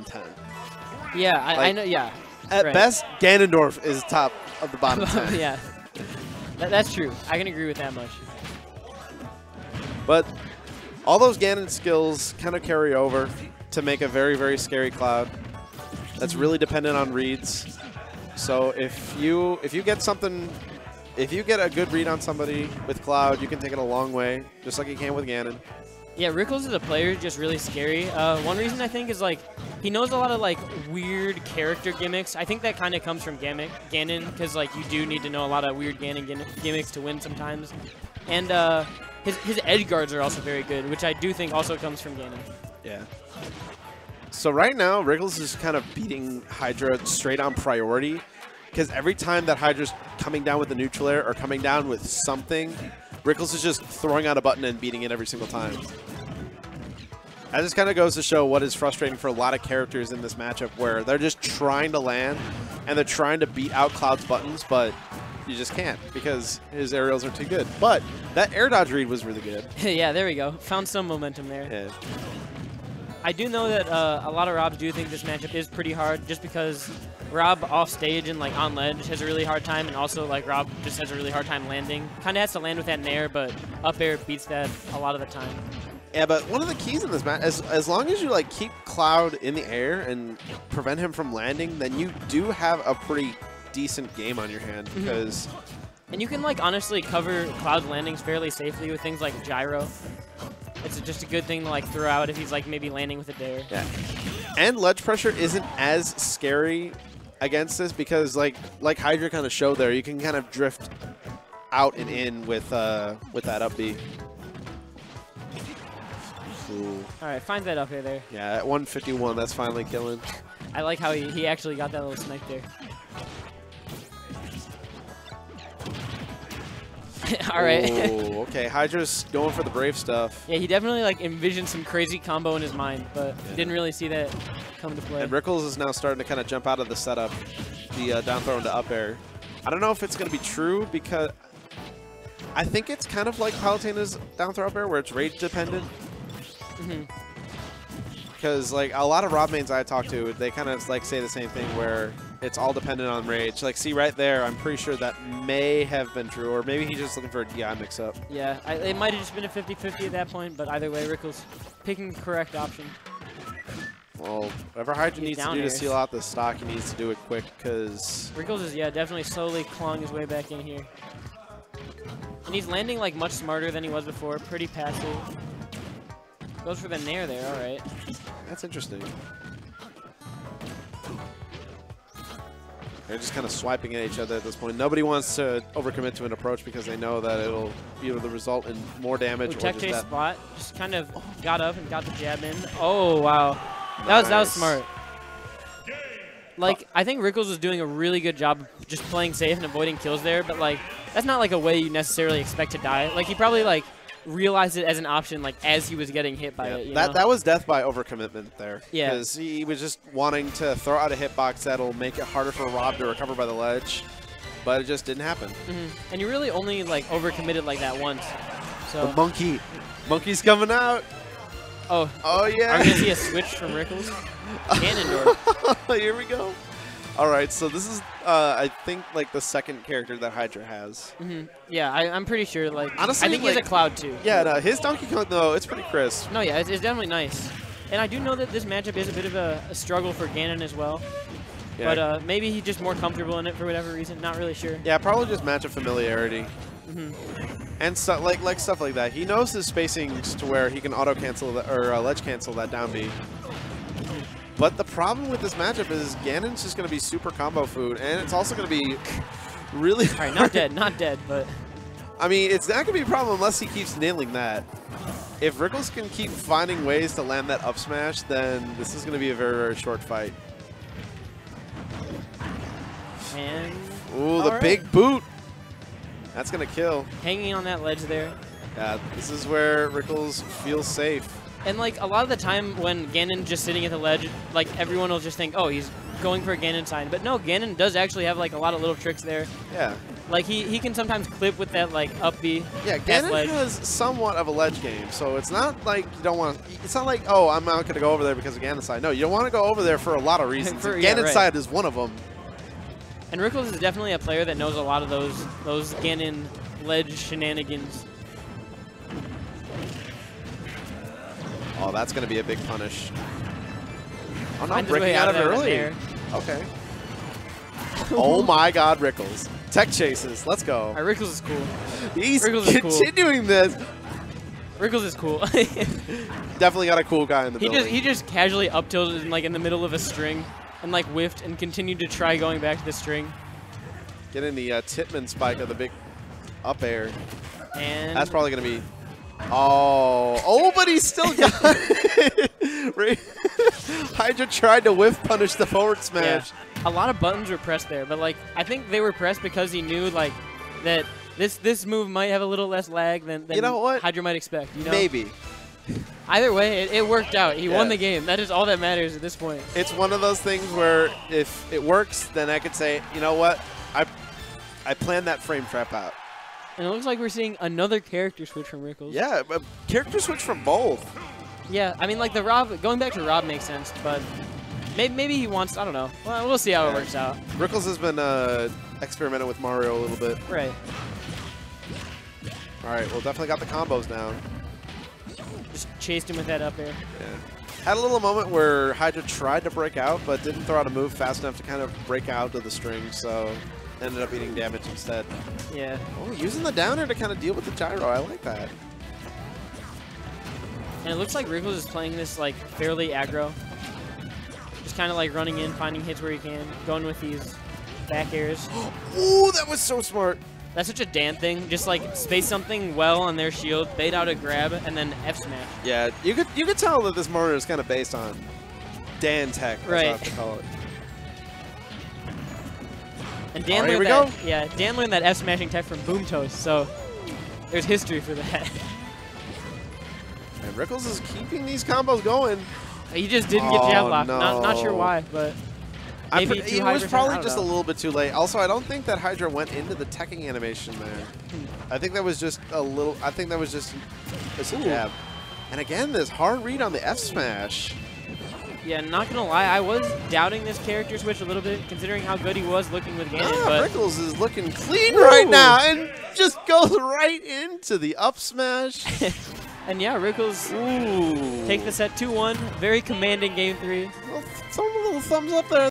10. Yeah, I know. Yeah. At right. best, Ganondorf is top of the bottom 10. Yeah. That's true. I can agree with that much. But all those Ganon skills kind of carry over to make a very, very scary Cloud. That's really dependent on reads. So if you get something, if you get a good read on somebody with Cloud, you can take it a long way, just like you can with Ganon. Yeah, Rickles as a player is just really scary. One reason I think is like he knows a lot of like weird character gimmicks. I think that kind of comes from Ganon because like you do need to know a lot of weird Ganon gimmicks to win sometimes. And his edge guards are also very good, which I do think also comes from Ganon. Yeah. So right now, Rickles is kind of beating Hydra straight on priority because every time that Hydra's coming down with the neutral air or coming down with something, Rickles is just throwing out a button and beating it every single time. That just kind of goes to show what is frustrating for a lot of characters in this matchup where they're just trying to land and they're trying to beat out Cloud's buttons, but you just can't because his aerials are too good. But that air dodge read was really good. Yeah, there we go. Found some momentum there. Yeah. I do know that a lot of Robs do think this matchup is pretty hard just because Rob off stage and like on ledge has a really hard time, and also like Rob just has a really hard time landing. Kind of has to land with that in air, but up air beats that a lot of the time. Yeah, but one of the keys in this match, as long as you like keep Cloud in the air and prevent him from landing, then you do have a pretty decent game on your hand because. And you can like honestly cover Cloud's landings fairly safely with things like gyro. It's just a good thing to like throw out if he's like maybe landing with a dare. Yeah. And ledge pressure isn't as scary against this because like Hydra kind of showed there, you can kind of drift out and in with that up B. Ooh. All right, find that up here there. Yeah, at 151, that's finally killing. I like how he actually got that little snipe there. All right. Ooh, okay, Hydra's going for the brave stuff. Yeah, he definitely like envisioned some crazy combo in his mind, but didn't really see that come to play. And Rickles is now starting to kind of jump out of the setup, the down throw into up air. I don't know if it's going to be true because I think it's kind of like Palutena's down throw up air where it's rage dependent. Because like a lot of Rob mains I talk to, they kind of like say the same thing where it's all dependent on rage. Like, see right there, I'm pretty sure that may have been true, or maybe he's just looking for a DI mix-up. Yeah, it might have just been a 50-50 at that point, but either way, Rickles picking the correct option. Well, whatever Hydra needs to do to seal out the stock, he needs to do it quick, because... Rickles is, yeah, definitely slowly clawing his way back in here. And he's landing, like, much smarter than he was before, pretty passive. Goes for the nair there, all right. That's interesting. They're just kind of swiping at each other at this point. Nobody wants to overcommit to an approach because they know that it'll either result in more damage or just that. Spot. Just kind of got up and got the jab in. Oh, wow. That was smart. Like, I think Rickles was doing a really good job just playing safe and avoiding kills there, but, like, that's not, like, a way you necessarily expect to die. Like, he probably, like, realized it as an option like as he was getting hit by it. You know? That was death by overcommitment there. Yeah. Because he was just wanting to throw out a hitbox that'll make it harder for Rob to recover by the ledge, but it just didn't happen. And you really only like overcommitted like that once. So the monkey's coming out. Oh yeah. Are we gonna see a switch from Rickles? Ganondorf. Here we go. All right, so this is, I think, like the second character that Hydra has. Yeah, I'm pretty sure. Like, honestly, I think he has a Cloud too. Yeah, no, his Donkey Kong though, it's pretty crisp. No, yeah, it's definitely nice. And I do know that this matchup is a bit of a struggle for Ganon as well. Yeah. But maybe he's just more comfortable in it for whatever reason. Not really sure. Yeah, probably just matchup familiarity. And stuff like stuff like that. He knows his spacings to where he can auto cancel that, or ledge cancel that down B. But the problem with this matchup is Ganon's just going to be super combo food, and it's also going to be really hard. All right, not dead, but... I mean, it's not going to be a problem unless he keeps nailing that. If Rickles can keep finding ways to land that up smash, then this is going to be a very, very short fight. And... Ooh, the big boot! That's going to kill. Hanging on that ledge there. Yeah, this is where Rickles feels safe. And, like, a lot of the time when Ganon's just sitting at the ledge, like, everyone will just think, oh, he's going for a Ganon sign. But no, Ganon does actually have, like, a lot of little tricks there. Yeah. Like he can sometimes clip with that like up B. Yeah, Ganon Ganon has somewhat of a ledge game, so it's not like you don't want to. It's not like, oh, I'm not going to go over there because of Ganon's side. No, you don't want to go over there for a lot of reasons. Ganon's side is one of them. And Rickles is definitely a player that knows a lot of those Ganon ledge shenanigans. Oh, that's going to be a big punish. Oh, no, breaking out of it early. Okay. Oh, my God, Rickles. Tech chases. Let's go. Rickles is cool. He's continuing this. Rickles is cool. Definitely got a cool guy in the building. He just casually up tilted in, like in the middle of a string and like whiffed and continued to try going back to the string. Getting the Titman spike of the big up air. And that's probably going to be. Oh, but he still got it. Hydra tried to whiff punish the forward smash. Yeah. A lot of buttons were pressed there, but like I think they were pressed because he knew like that this move might have a little less lag than you know what? Hydra might expect. You know? Maybe. Either way, it worked out. He won the game. That is all that matters at this point. It's one of those things where if it works, then I could say, you know what? I planned that frame trap out. And it looks like we're seeing another character switch from Rickles. Yeah, a character switch from both. Yeah, I mean, like the Rob, going back to Rob makes sense, but maybe he wants, I don't know. Well, we'll see how it works out. Rickles has been experimenting with Mario a little bit. Right. All right, well, definitely got the combos down. Just chased him with that up air. Yeah. Had a little moment where Hydra tried to break out, but didn't throw out a move fast enough to kind of break out of the string, so ended up eating damage instead. Yeah. Oh, using the downer to kind of deal with the gyro. I like that. And it looks like Rickles is playing this like fairly aggro. Just kind of like running in, finding hits where he can, going with these back airs. Ooh, that was so smart. That's such a Dan thing. Just like space something well on their shield, bait out a grab, and then F smash. Yeah, you could tell that this Mario is kind of based on Dan tech. That's right. what I have to call it. And Dan learned that. Yeah, Dan learned that F smashing tech from Boom Toast, so there's history for that. And Rickles is keeping these combos going. He just didn't get jab locked. No. Not sure why, but maybe it was probably just a little bit too late. Also, I don't think that Hydra went into the teching animation there. I think that was just a little. I think that was just a jab. And again, this hard read on the F smash. Yeah, not gonna lie, I was doubting this character switch a little bit, considering how good he was looking with Ganon. But Rickles is looking clean right now, and just goes right into the up smash. And yeah, Rickles take the set 2-1. Very commanding game 3. Some little thumbs up there.